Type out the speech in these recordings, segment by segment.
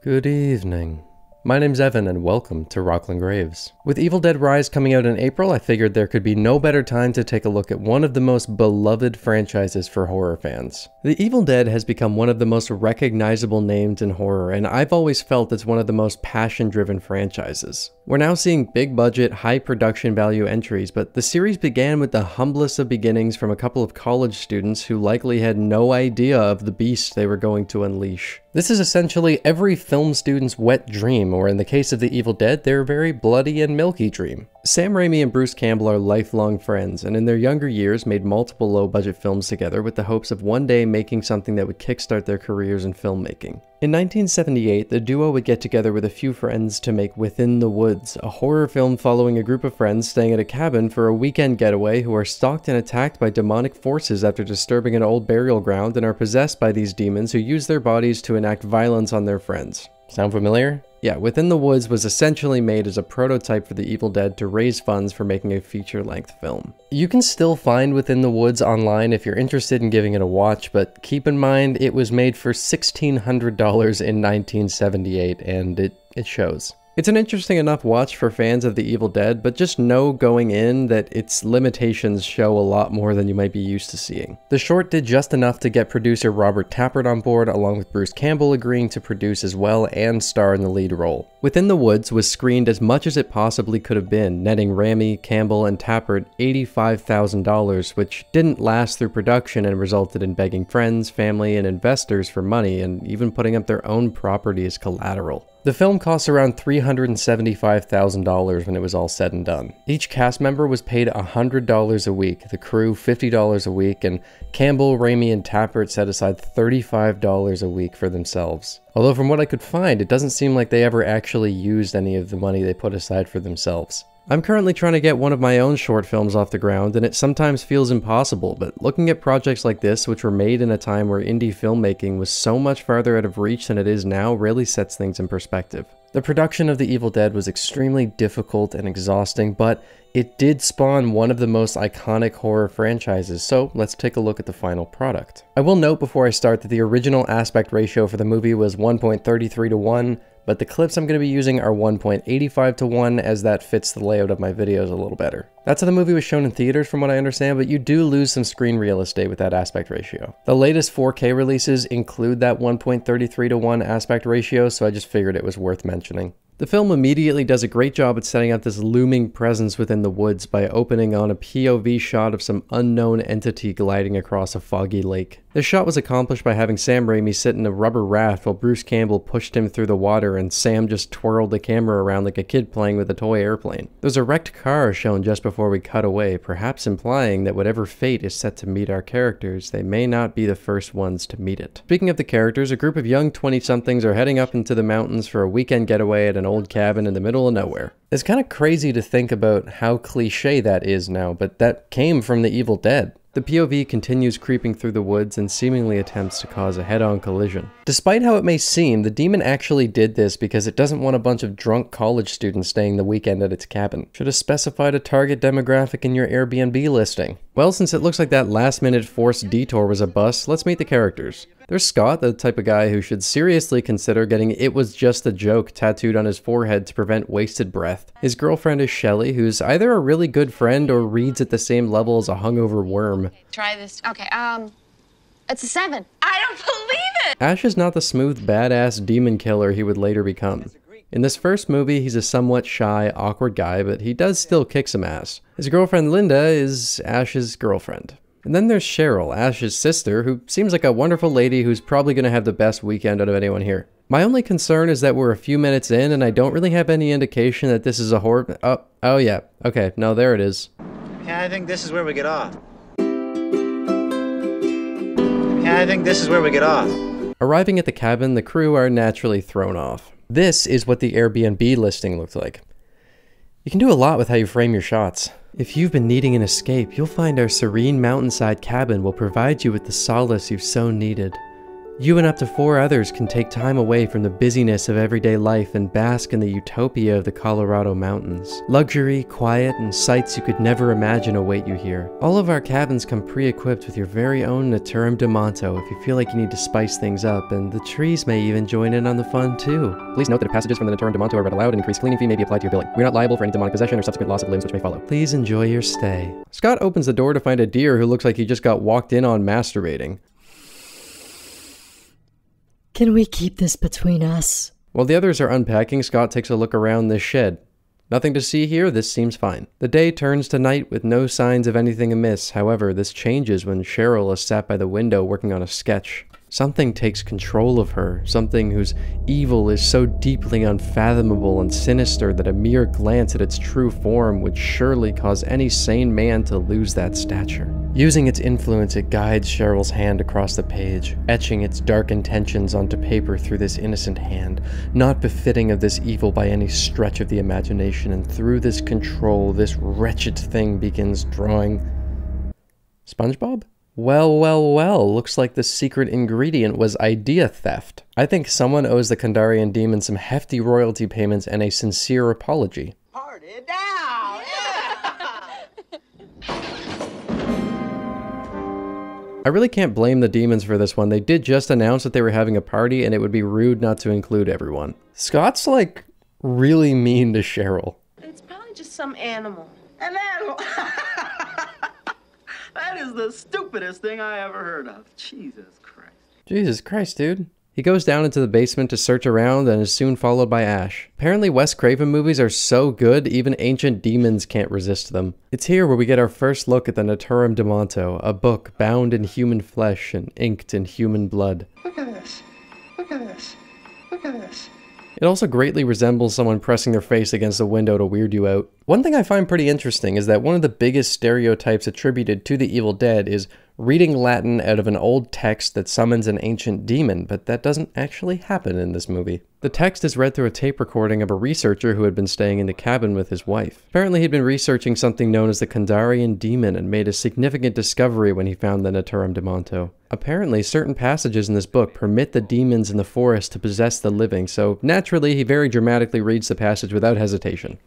Good evening. My name's Evan and welcome to Rocklin Graves. With Evil Dead Rise coming out in April, I figured there could be no better time to take a look at one of the most beloved franchises for horror fans. The Evil Dead has become one of the most recognizable names in horror, and I've always felt it's one of the most passion-driven franchises. We're now seeing big-budget, high-production value entries, but the series began with the humblest of beginnings from a couple of college students who likely had no idea of the beast they were going to unleash. This is essentially every film student's wet dream, or in the case of the Evil Dead, their very bloody and milky dream. Sam Raimi and Bruce Campbell are lifelong friends, and in their younger years made multiple low-budget films together with the hopes of one day making something that would kickstart their careers in filmmaking. In 1978, the duo would get together with a few friends to make Within the Woods, a horror film following a group of friends staying at a cabin for a weekend getaway who are stalked and attacked by demonic forces after disturbing an old burial ground and are possessed by these demons who use their bodies to enact violence on their friends. Sound familiar? Yeah, Within the Woods was essentially made as a prototype for the Evil Dead to raise funds for making a feature-length film. You can still find Within the Woods online if you're interested in giving it a watch, but keep in mind it was made for $1,600 in 1978, and it shows. It's an interesting enough watch for fans of the Evil Dead, but just know going in that its limitations show a lot more than you might be used to seeing. The short did just enough to get producer Robert Tappert on board, along with Bruce Campbell agreeing to produce as well and star in the lead role. Within the Woods was screened as much as it possibly could have been, netting Raimi, Campbell, and Tappert $85,000, which didn't last through production and resulted in begging friends, family, and investors for money, and even putting up their own property as collateral. The film cost around $375,000 when it was all said and done. Each cast member was paid $100 a week, the crew $50 a week, and Campbell, Raimi, and Tappert set aside $35 a week for themselves. Although from what I could find, it doesn't seem like they ever actually used any of the money they put aside for themselves. I'm currently trying to get one of my own short films off the ground, and it sometimes feels impossible, but looking at projects like this, which were made in a time where indie filmmaking was so much farther out of reach than it is now, really sets things in perspective. The production of The Evil Dead was extremely difficult and exhausting, but it did spawn one of the most iconic horror franchises, so let's take a look at the final product. I will note before I start that the original aspect ratio for the movie was 1.33 to 1, but the clips I'm going to be using are 1.85 to 1, as that fits the layout of my videos a little better. That's how the movie was shown in theaters from what I understand, but you do lose some screen real estate with that aspect ratio. The latest 4K releases include that 1.33 to 1 aspect ratio, so I just figured it was worth mentioning. The film immediately does a great job at setting up this looming presence within the woods by opening on a POV shot of some unknown entity gliding across a foggy lake. This shot was accomplished by having Sam Raimi sit in a rubber raft while Bruce Campbell pushed him through the water and Sam just twirled the camera around like a kid playing with a toy airplane. There's a wrecked car shown just before we cut away, perhaps implying that whatever fate is set to meet our characters, they may not be the first ones to meet it. Speaking of the characters, a group of young 20-somethings are heading up into the mountains for a weekend getaway at an old cabin in the middle of nowhere. It's kind of crazy to think about how cliche that is now, but that came from The Evil Dead. The POV continues creeping through the woods and seemingly attempts to cause a head-on collision. Despite how it may seem, the demon actually did this because it doesn't want a bunch of drunk college students staying the weekend at its cabin. Should have specified a target demographic in your Airbnb listing. Well, since it looks like that last-minute forced detour was a bust, let's meet the characters. There's Scott, the type of guy who should seriously consider getting "It Was Just a Joke" tattooed on his forehead to prevent wasted breath. His girlfriend is Shelly, who's either a really good friend or reads at the same level as a hungover worm. Try this. Okay, it's a 7. I don't believe it! Ash is not the smooth, badass demon killer he would later become. In this first movie, he's a somewhat shy, awkward guy, but he does still kick some ass. His girlfriend Linda is Ash's girlfriend. And then there's Cheryl, Ash's sister, who seems like a wonderful lady who's probably going to have the best weekend out of anyone here. My only concern is that we're a few minutes in and I don't really have any indication that this is a horror— Oh yeah, okay, no, there it is. Yeah, I think this is where we get off. Yeah, I think this is where we get off. Arriving at the cabin, the crew are naturally thrown off. This is what the Airbnb listing looked like. You can do a lot with how you frame your shots. If you've been needing an escape, you'll find our serene mountainside cabin will provide you with the solace you've so needed. You and up to 4 others can take time away from the busyness of everyday life and bask in the utopia of the Colorado mountains. Luxury, quiet, and sights you could never imagine await you here. All of our cabins come pre-equipped with your very own Naturum de Monto if you feel like you need to spice things up, and the trees may even join in on the fun too. Please note that if passages from the Naturum de Monto are read aloud, an increased cleaning fee may be applied to your billing. We are not liable for any demonic possession or subsequent loss of limbs which may follow. Please enjoy your stay. Scott opens the door to find a deer who looks like he just got walked in on masturbating. Can we keep this between us? While the others are unpacking, Scott takes a look around this shed. Nothing to see here, this seems fine. The day turns to night with no signs of anything amiss. However, this changes when Cheryl is sat by the window working on a sketch. Something takes control of her, something whose evil is so deeply unfathomable and sinister that a mere glance at its true form would surely cause any sane man to lose that stature. Using its influence, it guides Cheryl's hand across the page, etching its dark intentions onto paper through this innocent hand, not befitting of this evil by any stretch of the imagination, and through this control, this wretched thing begins drawing... SpongeBob? Well, looks like the secret ingredient was idea theft. I think someone owes the Kandarian demon some hefty royalty payments and a sincere apology. Party down! I really can't blame the demons for this one. They did just announce that they were having a party and it would be rude not to include everyone. Scott's like really mean to Cheryl. It's probably just some animal. An animal? That is the stupidest thing I ever heard of. Jesus Christ. Jesus Christ, dude. He goes down into the basement to search around and is soon followed by Ash. Apparently Wes Craven movies are so good, even ancient demons can't resist them. It's here where we get our first look at the Naturum de Monto, a book bound in human flesh and inked in human blood. Look at this. Look at this. Look at this. It also greatly resembles someone pressing their face against a window to weird you out. One thing I find pretty interesting is that one of the biggest stereotypes attributed to the Evil Dead is reading Latin out of an old text that summons an ancient demon, but that doesn't actually happen in this movie. The text is read through a tape recording of a researcher who had been staying in the cabin with his wife. Apparently he'd been researching something known as the Kandarian demon and made a significant discovery when he found the Naturum de Monto. Apparently certain passages in this book permit the demons in the forest to possess the living, so naturally he very dramatically reads the passage without hesitation.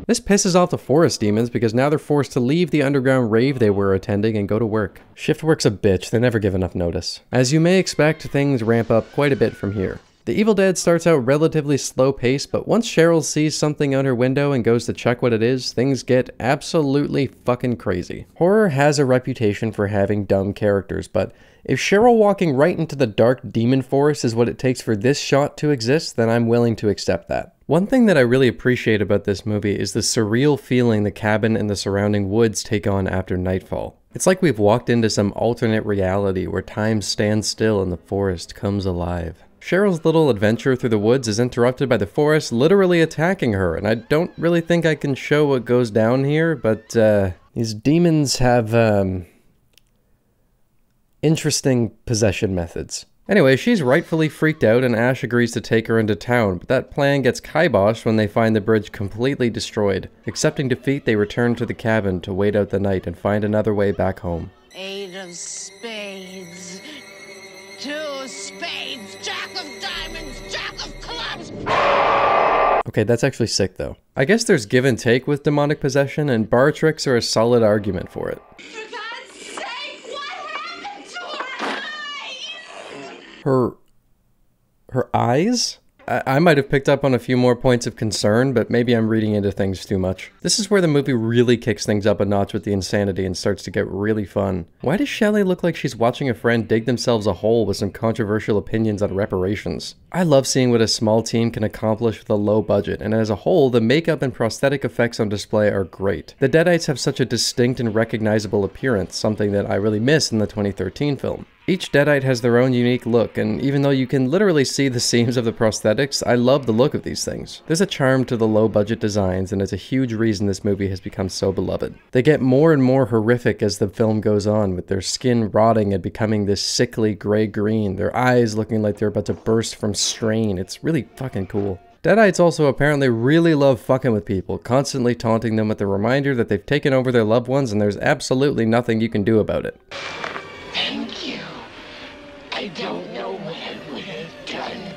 This pisses off the forest demons because now they're forced to leave the underground rave they were attending and go to work. Shift work's a bitch, they never give enough notice. As you may expect, things ramp up quite a bit from here. The Evil Dead starts out relatively slow paced, but once Cheryl sees something out her window and goes to check what it is, things get absolutely fucking crazy. Horror has a reputation for having dumb characters, but if Cheryl walking right into the dark demon forest is what it takes for this shot to exist, then I'm willing to accept that. One thing that I really appreciate about this movie is the surreal feeling the cabin and the surrounding woods take on after nightfall. It's like we've walked into some alternate reality where time stands still and the forest comes alive. Cheryl's little adventure through the woods is interrupted by the forest literally attacking her, and I don't really think I can show what goes down here, but these demons have interesting possession methods. Anyway, she's rightfully freaked out and Ash agrees to take her into town, but that plan gets kiboshed when they find the bridge completely destroyed. Accepting defeat, they return to the cabin to wait out the night and find another way back home. 8 of spades, 2 spades, jack of diamonds, jack of clubs. Okay, that's actually sick though. I guess there's give and take with demonic possession, and bar tricks are a solid argument for it. For God's sake, what happened to her eyes? Her eyes? I might have picked up on a few more points of concern, but maybe I'm reading into things too much. This is where the movie really kicks things up a notch with the insanity and starts to get really fun. Why does Shelley look like she's watching a friend dig themselves a hole with some controversial opinions on reparations? I love seeing what a small team can accomplish with a low budget, and as a whole, the makeup and prosthetic effects on display are great. The Deadites have such a distinct and recognizable appearance, something that I really miss in the 2013 film. Each Deadite has their own unique look, and even though you can literally see the seams of the prosthetics, I love the look of these things. There's a charm to the low-budget designs, and it's a huge reason this movie has become so beloved. They get more and more horrific as the film goes on, with their skin rotting and becoming this sickly gray-green, their eyes looking like they're about to burst from strain. It's really fucking cool. Deadites also apparently really love fucking with people, constantly taunting them with the reminder that they've taken over their loved ones and there's absolutely nothing you can do about it. Thank you. I don't know what I would have done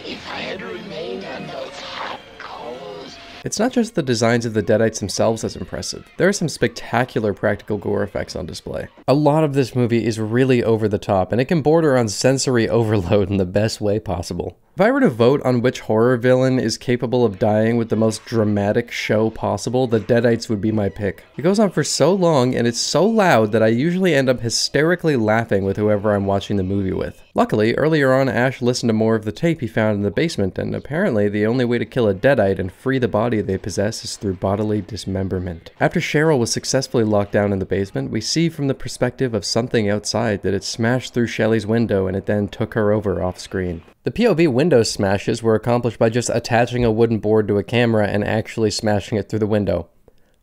if I had remained on those hot coals. It's not just the designs of the Deadites themselves that's impressive. There are some spectacular practical gore effects on display. A lot of this movie is really over the top, and it can border on sensory overload in the best way possible. If I were to vote on which horror villain is capable of dying with the most dramatic show possible, the Deadites would be my pick. It goes on for so long and it's so loud that I usually end up hysterically laughing with whoever I'm watching the movie with. Luckily, earlier on Ash listened to more of the tape he found in the basement, and apparently the only way to kill a Deadite and free the body they possess is through bodily dismemberment. After Cheryl was successfully locked down in the basement, we see from the perspective of something outside that it smashed through Shelley's window and it then took her over off screen. The POV window smashes were accomplished by just attaching a wooden board to a camera and actually smashing it through the window.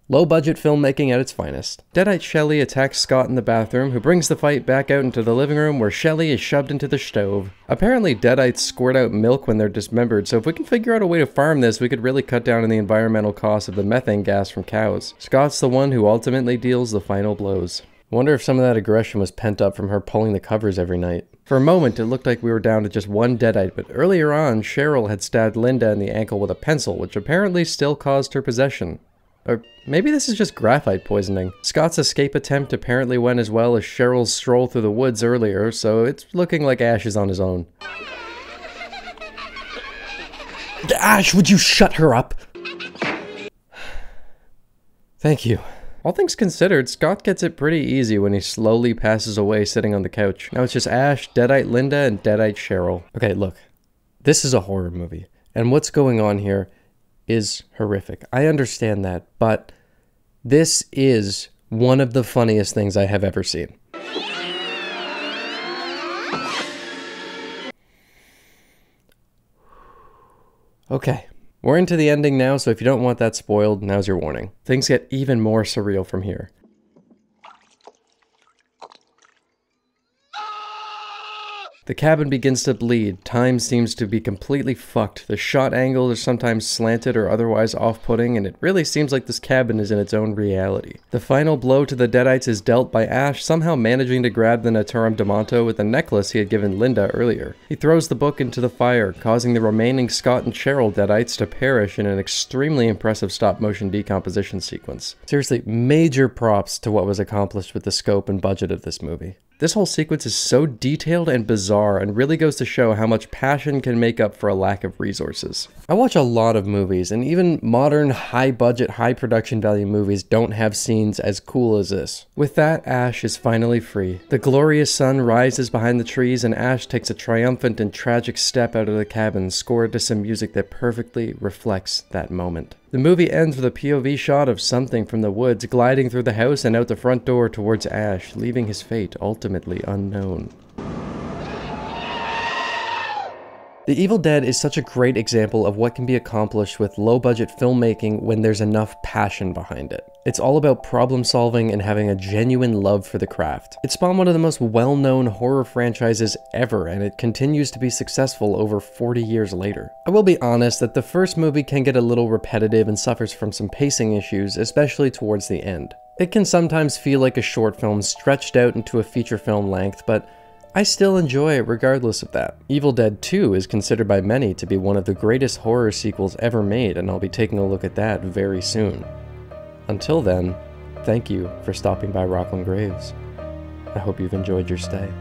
Low-budget filmmaking at its finest. Deadite Shelley attacks Scott in the bathroom, who brings the fight back out into the living room where Shelley is shoved into the stove. Apparently Deadites squirt out milk when they're dismembered, so if we can figure out a way to farm this, we could really cut down on the environmental costs of the methane gas from cows. Scott's the one who ultimately deals the final blows. I wonder if some of that aggression was pent up from her pulling the covers every night. For a moment, it looked like we were down to just one Deadite, but earlier on, Cheryl had stabbed Linda in the ankle with a pencil, which apparently still caused her possession. Or maybe this is just graphite poisoning. Scott's escape attempt apparently went as well as Cheryl's stroll through the woods earlier, so it's looking like Ash is on his own. Ash, would you shut her up? Thank you. All things considered, Scott gets it pretty easy when he slowly passes away sitting on the couch. Now it's just Ash, Deadite Linda, and Deadite Cheryl. Okay, look. This is a horror movie, and what's going on here is horrific. I understand that, but this is one of the funniest things I have ever seen. Okay. We're into the ending now, so if you don't want that spoiled, now's your warning. Things get even more surreal from here. The cabin begins to bleed, time seems to be completely fucked, the shot angles are sometimes slanted or otherwise off-putting, and it really seems like this cabin is in its own reality. The final blow to the Deadites is dealt by Ash somehow managing to grab the Naturam Demonto with the necklace he had given Linda earlier. He throws the book into the fire, causing the remaining Scott and Cheryl Deadites to perish in an extremely impressive stop-motion decomposition sequence. Seriously, major props to what was accomplished with the scope and budget of this movie. This whole sequence is so detailed and bizarre and really goes to show how much passion can make up for a lack of resources. I watch a lot of movies, and even modern high-budget, high-production value movies don't have scenes as cool as this. With that, Ash is finally free. The glorious sun rises behind the trees, and Ash takes a triumphant and tragic step out of the cabin, scored to some music that perfectly reflects that moment. The movie ends with a POV shot of something from the woods gliding through the house and out the front door towards Ash, leaving his fate ultimately unknown. The Evil Dead is such a great example of what can be accomplished with low-budget filmmaking when there's enough passion behind it. It's all about problem solving and having a genuine love for the craft. It spawned one of the most well-known horror franchises ever, and it continues to be successful over 40 years later. I will be honest that the first movie can get a little repetitive and suffers from some pacing issues, especially towards the end. It can sometimes feel like a short film stretched out into a feature film length, but I still enjoy it regardless of that. Evil Dead 2 is considered by many to be one of the greatest horror sequels ever made, and I'll be taking a look at that very soon. Until then, thank you for stopping by Rocklin Graves. I hope you've enjoyed your stay.